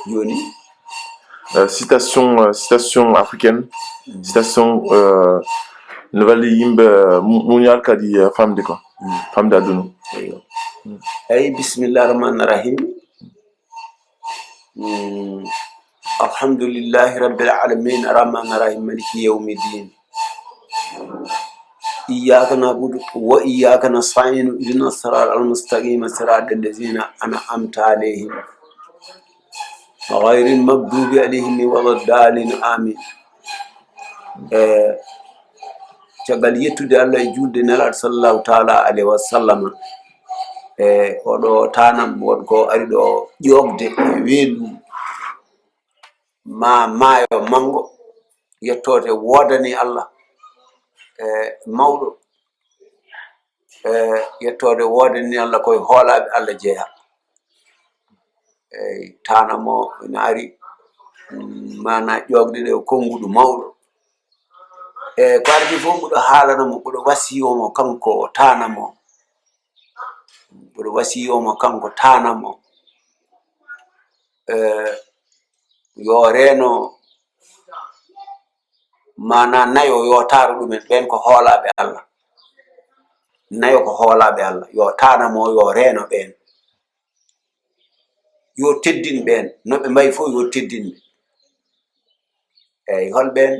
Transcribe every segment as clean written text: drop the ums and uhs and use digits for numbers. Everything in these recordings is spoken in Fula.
joni citation africaine, citation nouvelle yimbe munyal kadi femme de quoi, femme d'aduna. ay bismillahir rahmanir rahim. Alhamdulillahi rabbil alamin arrahmanir rahim maliki yawmiddin. إياك نعبد وإياك نستعين اهدنا الصراط المستقيم صراط الذين أنعمت عليهم غير المغضوب عليهم ولا الضالين آمين. caggal yettude Allah e julde nelaɗo sallallahu taala alayhi wa sallam oɗo tanam wonko ari ɗo ƴogde weelu maayo mango yettode wodani Allah mawɗo yettode wodani Allah koye hoolaɓe Allah jeeya. Tanamo ina ari mana ƴogde ɗe konnguɗo mawɗo ko ardi fof mbuɗo haalanamo ɓuɗo wasiyomo kanko tanamo, ɓuɗo wasiyomo kanko tanamo yo reeno mana nayo yo taro ɗumen ɓen ko hoolaɓe Allah, nayo ko hoolaɓe Allah yo tanamo yo reeno ɓen, yo teddin ɓen noɓe mbayi fof yo teddinɓe. Eyyi holɓen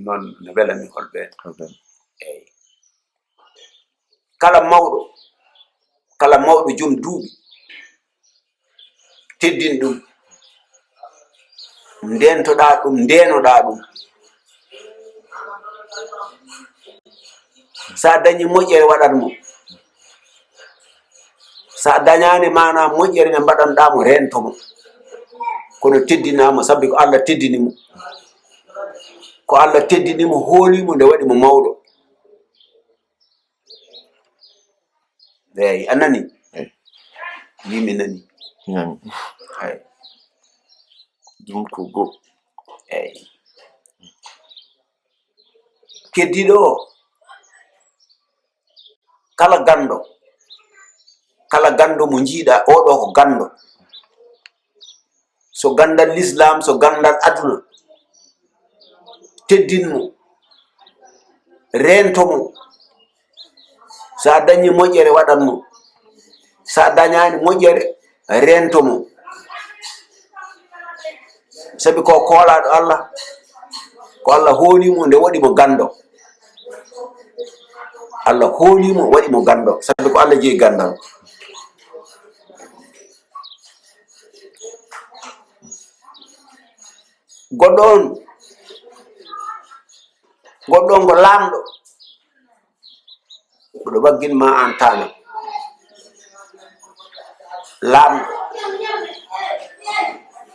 noon no welami holɓen. Eyyi kala mawɗo joom duuɓi teddin ɗum, ndentoɗa ɗum, ndenoɗa ɗum. sa dañi moƴƴere waɗat mo, sa dañani mana moƴƴere nde mbaɗanɗamo rentomo kono teddinamo sabbi ko Allah teddinimo, ko Allah teddinimo hoolimo nde waɗimo mawɗo. Eyyi anani yimi nani ɗum ko go. eyyi keddiɗo o kala gando mo jiiɗa oɗo ko gando, so gandal l'islam so gandal aduna, teddinmo rentomo, sa dañi moƴƴere waɗanmo, sa dañani moƴƴere rentomo, sabi ko koolaɗo Allah, ko Allah hoolimo nde waɗimo gando, Allah hoolimo waɗimo gando sabi ko Allah jeeyi gandal. goɗɗo on ko lamɗo oɗo wagginma an tana, lamɗo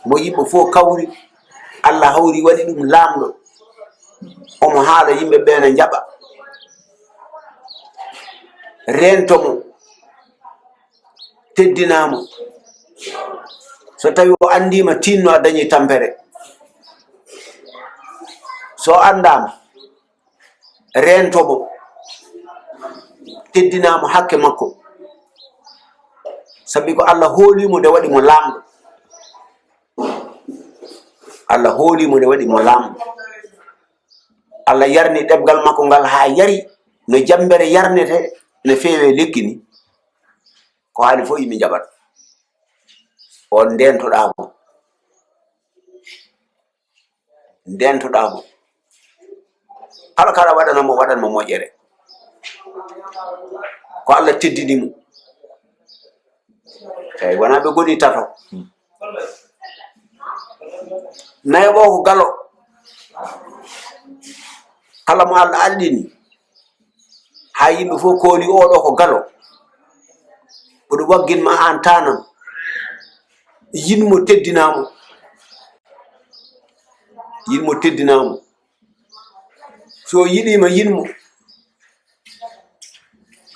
mo yimɓe fof kawri Allah hawri waɗi ɗum lamɗo, omo haala yimɓe ɓe ne jaɓa rentomo teddinamo, so tawi o andima tinno a dañi tampere, so andama rentomo teddinamo hakke makko sabi ko Allah hoolimo nde waɗimo lamɗo, Allah hoolimo nde waɗimo lamɗo, Allah yarni ɗebgal makko ngal ha yari no jambere yarnete no feewe lekki ni, ko haali fof yimi jaɓat on ndentoɗamo kala kala waɗanmo moƴƴere ko Allah teddinimo. Eyyi wona ɓe goni tato. nayo ɓo ko galo, kala mo Allah allini ha yimɓe fof kooli oɗo ko galo, oɗo wagginma an tanam, yinmo teddinamo, so yiɗima yinmo,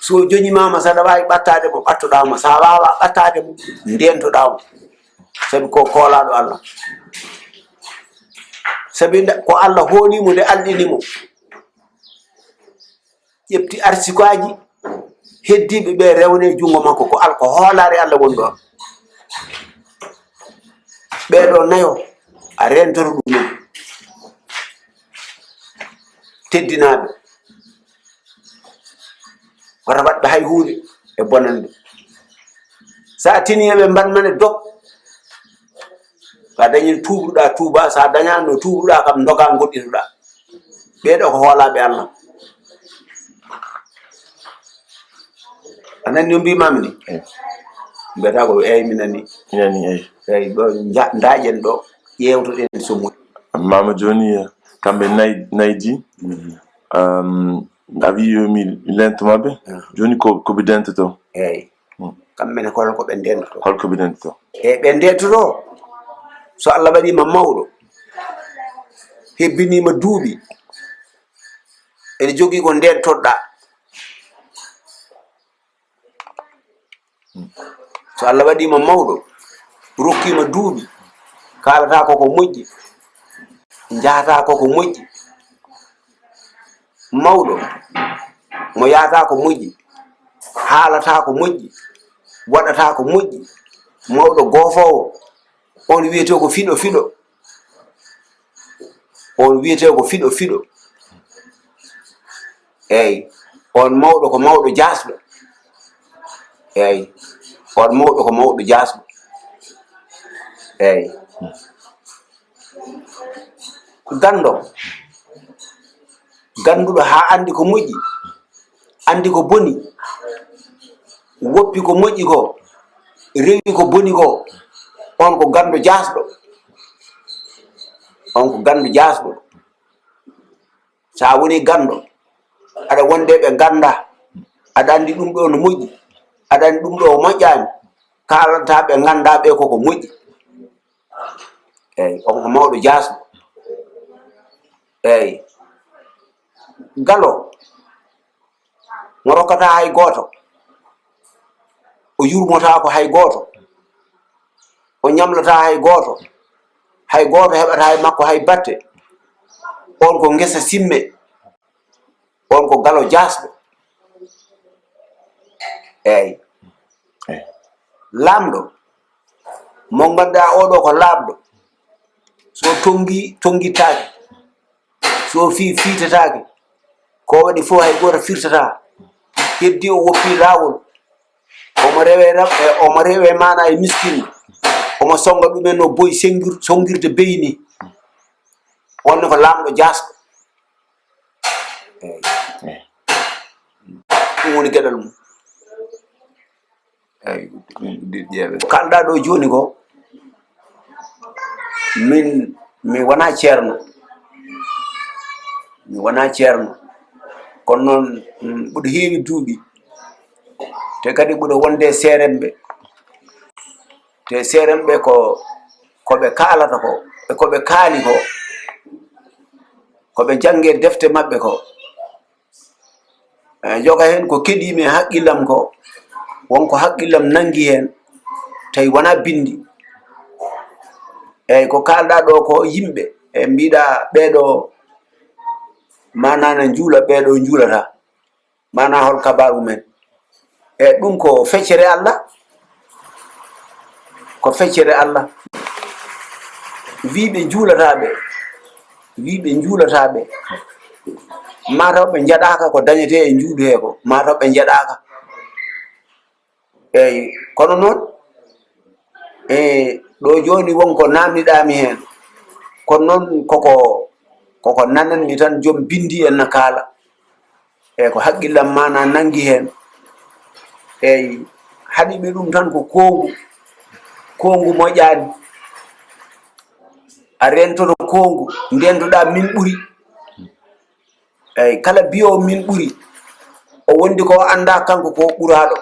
so joñimama saɗa wawi ɓattade mo ɓattoɗamo, sa wawa ɓattade mo ndentoɗamo sabi ko koolaɗo Allah, sabi ko Allah hoolimo nde alɗinimo, ƴefti arsikaji heddiɓe ɓe rewne jungo makko ko alko hoolare Allah woni ɗon. ɓeɗo nayo a rentoto ɗumen teddinaɓe wata waɗɓe hay hunde e bonande. sa tiniyeɓe mbanmane dog sa dañi tuubruɗa tuuba, sa dañani no tuubruɗa kam doga goɗɗitoɗa. ɓeɗo ko hoolaɓe Allah. anani no mbimami ni mbiyata ko eyi mi nani eyi ɗo daƴen ɗo ƴewtoɗen so muɗi mama joni kamɓe naydi a wi mi lento mabɓe joni koɓe dentoto eyi kamɓene holko ɓe ndentoto holko ɓe dentoto eyi ɓe ndentoto so Allah waɗima mawɗo hebbinima duuɓi ene jogui ko ndentoɗɗa. so Allah waɗima mawɗo rokkima duuɓi kalata koko moƴƴi jahata koko moƴƴi mawɗo mo yahata ko moƴƴi haalata ko moƴƴi waɗata ko moƴƴi mawɗo goofowo on wiyete ko fiɗo fiɗo on wiyete ko fiɗo fiɗo eyi on mawɗo ko mawɗo jasɗo eyi on mawɗo ko mawɗo jasɗo eyi ganduɗo ha andi ko moƴƴi andi ko boni woppi ko moƴƴi ko rewi ko boni ko on ko gandu jasɗo on ko gandu jasɗo. sa woni gandu aɗa wonde ɓe ganda aɗa andi ɗum ɗo no moƴƴi aɗa andi ɗum ɗo o moƴƴani kalanta ɓe ganda ɓe koko moƴƴi eyi on ko mawɗo jasɗo. eyi galo mo rokkata hay goto o yurmotako hay goto o ñamlata hay goto heɓata hay makko hay batte on ko ngesa simme on ko galo jasɗo. eyi lamɗo mo ganduɗa oɗo ko lamɗo so tonguitaki so fiitataki ko waɗi fo hay goto firtata heddi o woppi lawol omo rewe mana e miskine omo songa ɗumen no boyi songirde beyni wonno ko lamɗo jasɗo. eyi ɗum woni gueɗal mum. eyi kalɗa ɗo joni ko mi wona ceerno kono noon ɓuɗo heewi duuɓi te kadi ɓuɗo wonde seeremɓe te seeremɓe koɓe kaalata ko e koɓe kaali ko koɓe jangge defte maɓɓe ko joga hen ko keeɗimi e haqqillam ko wonko haqqillam nangi hen tawi wona bindi. eyyi ko kalɗa ɗo ko yimɓe e mbiɗa ɓeɗo mana ne juula ɓeɗo juulata mana hol kabaru men e ɗum ko feccere Allah wiɓe juulataɓe mataw ɓe jaɗaka ko dañete e juuɗu he ko mataw ɓe jaɗaka. eyyi kono noon ɗo joni wonko namdiɗami hen kono noon koko nananmi tan joom bindi en na kaala eyyi ko haqqillam mana nangi hen. eyyi haɗiɓe ɗum tan ko kongu moƴƴani a rentoto kongu ndenduɗa min ɓuuri. eyyi kala biyowo min ɓuuri o wondi ko anda kanko ko ɓuraɗo.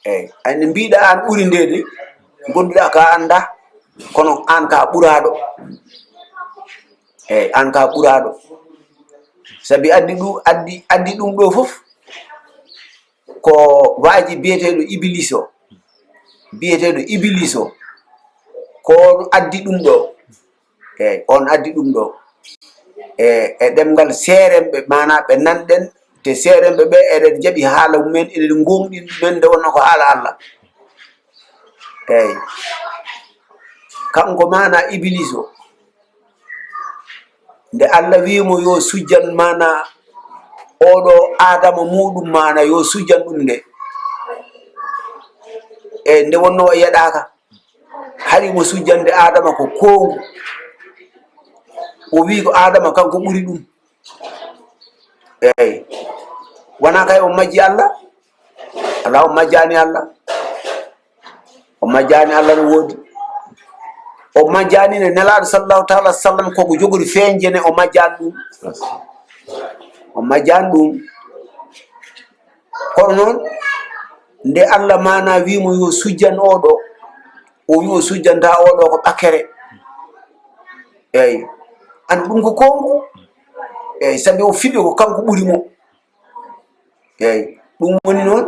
eyyi andi mbiɗa an ɓuuri ndede gonduɗa ka anda kono an ka ɓuraɗo. eyyi an ka ɓuraɗo saabi addi ɗum ɗo foof ko waaji biyeteɗo Iblis o ko addi ɗum ɗo. eyyi on addi ɗum ɗo e ɗemgal seeremɓe mana ɓe nanɗen te seeremɓe ɓe eɗen jaɓi haala mumen eɗen gonɗin ɗumen nde wonno ko haala Allah. Eyyi kanko mana Iblis o nde Allah wimo yo sujjan mana oɗo Adama muɗum mana yo sujjan ɗum nde, e nde wonno o yeɗaka hari mo sujjande Adama ko kongu, o wi ko Adama kanko ɓuri ɗum. Eyyi wona kay o majji Allah, ala o majjani Allah, o majjani Allah no woodi, o majjani ne nelaɗo sallallahu taala sallam koko jogori feñjene, o majjani ɗum, o majjani ɗum. kono noon nde Allah mana wimo yo sujjan oɗo, o wi o sujjanta oɗo ko ɓakere. Eyyi andi ɗum ko kongu, eyyi sabi o fiɓi ko kanko ɓuuri mo. Eyyi ɗum woni noon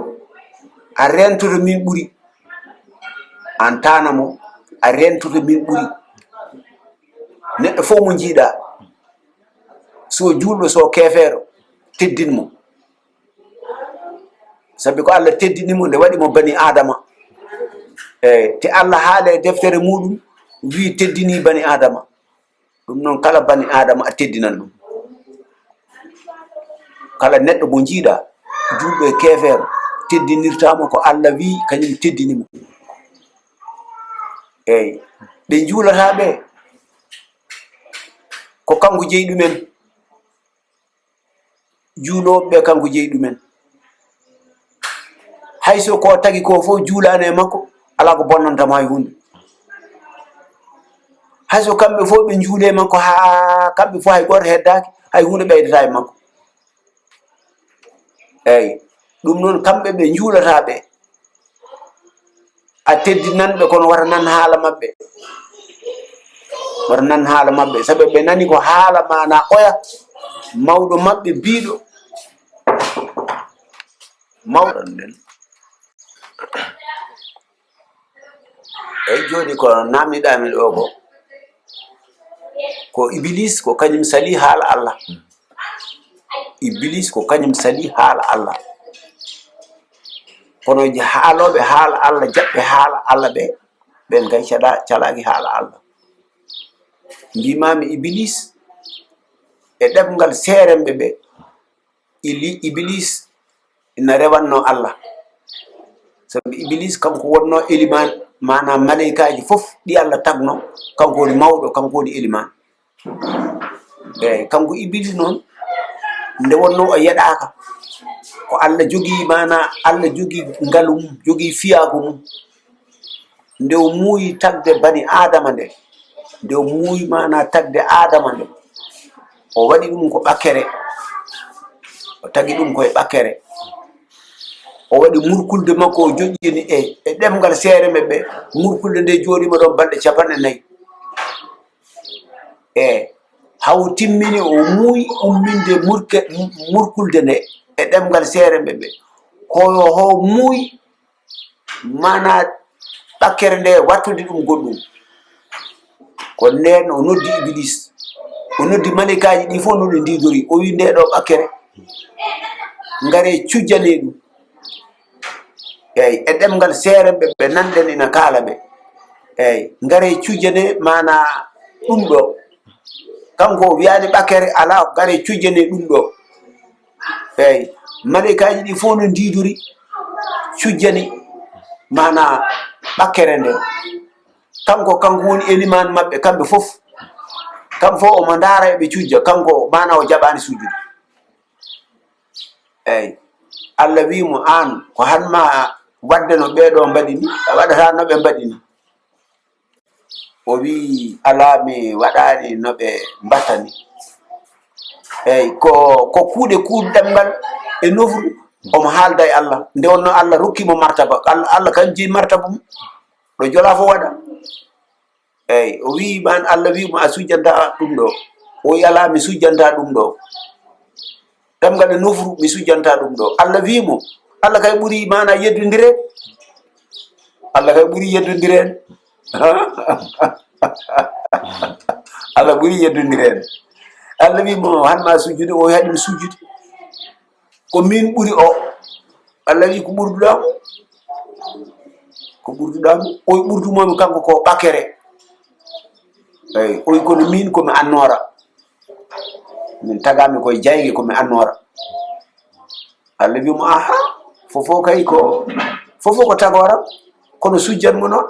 a rentoto min ɓuuri, an tanamo a rentoto min ɓuuri. Neɗɗo fof mo jiiɗa, so julɗo so kefeero teddinmo, sabi ko Allah teddinimo nde waɗimo bani Adama. Eyyi te Allah haale deftere muɗum wi teddini bani Adama, ɗum noon kala bani Adama a teddinan ɗum. kala neɗɗo mo jiiɗa julɗo e kefeero teddinirtamo ko Allah wi kañum teddinimo. Eyyi ɓe juulataɓe ko kanko jeeyi ɗumen, juuloɓeɓe kanko jeeyi ɗumen. hayso ko tagi ko fof juulani e makko ala ko bonnantamo hay hunde. hayso kamɓe fof ɓe juule makko ha kamɓe fof hay goto heddaki, hay hunde ɓeydata e makko. eyyi ɗum noon kamɓe ɓe juulataɓe a teddinanɓe kono wata nan haala mabɓe, wata nan haala mabɓe, saabi ɓe nani ko haala mana oya mawɗo mabɓe biiɗo mawɗo nden. eyyi joni ko namdiɗami ɗo ko Iblis ko kañum sali haala Allah. Iblis ko kañum sali haala Allah, kono haaloɓe haala Allah, jaɓɓe haala Allah ɓe, ɓen kay calaki haala Allah. mbimami Iblis e ɗemgal seeremɓe ɓe, Iblis ina rewanno Allah, sabi Iblis kanko wonno eliman, mana malaikaji fof ɗi Allah tagno, kanko woni mawɗo, kanko woni eliman. eyyi kanko Iblis noon nde wonno o yeɗaka, ko Allah jogui mana Allah jogui ngaalu mum, jogui fiyaku mum, nde o muuyi tagde bani Adama nde, nde o muuyi mana tagde Adama nde, o waɗi ɗum ko ɓakere, o tagi ɗum koye ɓakere, o waɗi murkulde makko o joƴƴini e ɗemgal seereme ɓe, murkulde nde jooɗima ɗon balɗe 40. eyyi haw timmini o muuyi umminde murkulde nde e ɗemgal seereme ɓe, hoyo ho muuyi mana ɓakkere nde wattude ɗum goɗɗum. ko nden o noddi Iblis, o noddi malikaji ɗi fof noɗe ndidori, o wi ndeɗo ɓakkere ngare cujjane ɗum. eyyi e ɗemgal seeremɓe ɓe nanɗen ina kaala ɓe, eyyi ngare cujjane mana ɗum ɗo, kanko o wiyani ɓakere ala, ngare cujjane ɗum ɗo. eyyi malikaji ɗi fof no ndidori cujjani mana ɓakkere nde, kanko woni eliman mabɓe kamɓe fof, kamɓe fof omo ndaara eɓe cujja, kanko mana o jaɓani sujjude. eyyi Allah wimo an ko hanma wadde no ɓeɗo mbaɗini, a waɗata no ɓe mbaɗini. o wi ala, mi waɗani no ɓe mbattani. eyyi ko kuuɗe kuuɗɗemgal e nofru omo haalda e Allah, nde wonno Allah rokkimo martaba, Allah kan jeeyi martaba mum ɗo jola fo waɗa. eyyi o wi man Allah wimo a sujjanta ɗum ɗo, o wi ala, mi sujjanta ɗum ɗo, ɗemgal e nofru mi sujjanta ɗum ɗo. Allah wimo Allah kay ɓuuri mana yeddodiren, Allah kay ɓuuri yeddodiren Allah ɓuuri yeddodiren. Allah wimo hanma sujjude, o haɗimi sujjude. ko min ɓuri o Allah wi ko ɓurduɗamo oy ɓurdumomi kanko ko ɓakere eyi oy kono min komi annora min tagami koye jaygue komi annora Allah wimo aha fofo kay ko fofo ko tagoram kono sujjanmo noon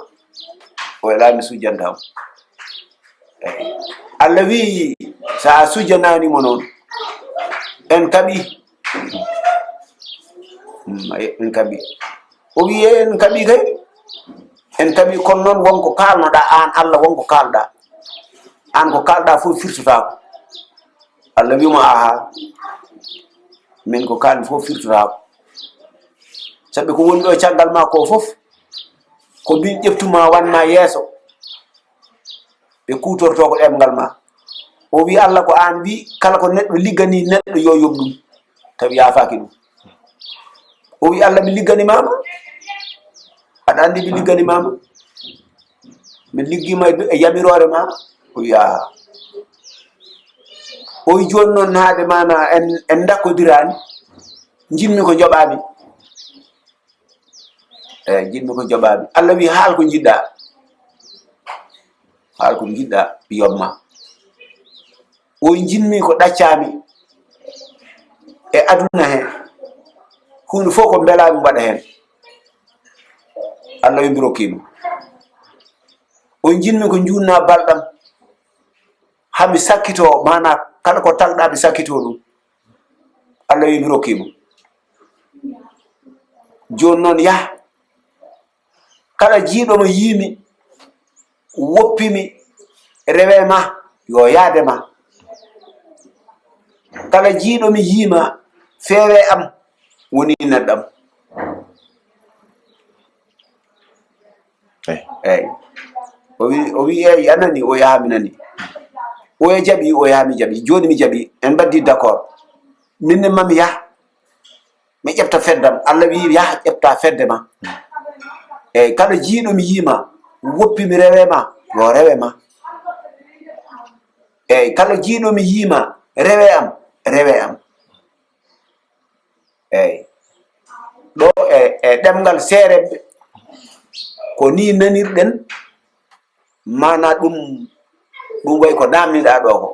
o elami sujjantamo eyi Allah wi sa sujjananimo noon en kaɓi en kaɓi o wi en kaɓi kay en kaɓi kono noon wonko kalnoɗa an Allah wonko kalɗa an ko kalɗa fof firtotako Allah wimo aha min ko kalmi fof firtotako sabi ko woni ɗo caggal ma ko fof ko min ƴeftuma wanma yeeso ɓe kutorto ko ɗemgal ma o wi Allah ko an wi kala ko neɗɗo liggani neɗɗo yo yoɓ ɗum tawi yafaki ɗum o wi Allah mi ligganimama aɗa andi mi ligganimama mi liggima e yamirore ma o wi aha o wi joni noon haade mana en dakkodirani jinmi ko joɓami eyi jinmi ko joɓami Allah wi haal ko jiɗɗa yoɓma o jinmi ko ɗaccami e aduna he hunde fof ko belami waɗa hen Allah wi mi rokkima o jinmi ko junna balɗam hami sakkito mana kala ko tagɗa mi sakkito ɗum Allah wi mi rokkima joni noon yaha kala jiiɗomo yiimi woppimi rewe ma yo yaade ma kala jiiɗomi yiima feewe am woni neɗɗam eyi o wi eyi anani o yaha mi nani o e jaɓi o yaha mi jaɓi joni mi jaɓi en mbaddi d' accord minne mami yaha mi ƴefta feddam Allah wi yaha ƴefta fedde ma eyi kala jiiɗomi yiima woppimi rewe ma yo rewe ma eyi kala jiiɗomi yiima rewe am eyi ɗo e ɗemgal seereɓe ko ni nanirɗen mana ɗum way ko namdiɗa ɗo ko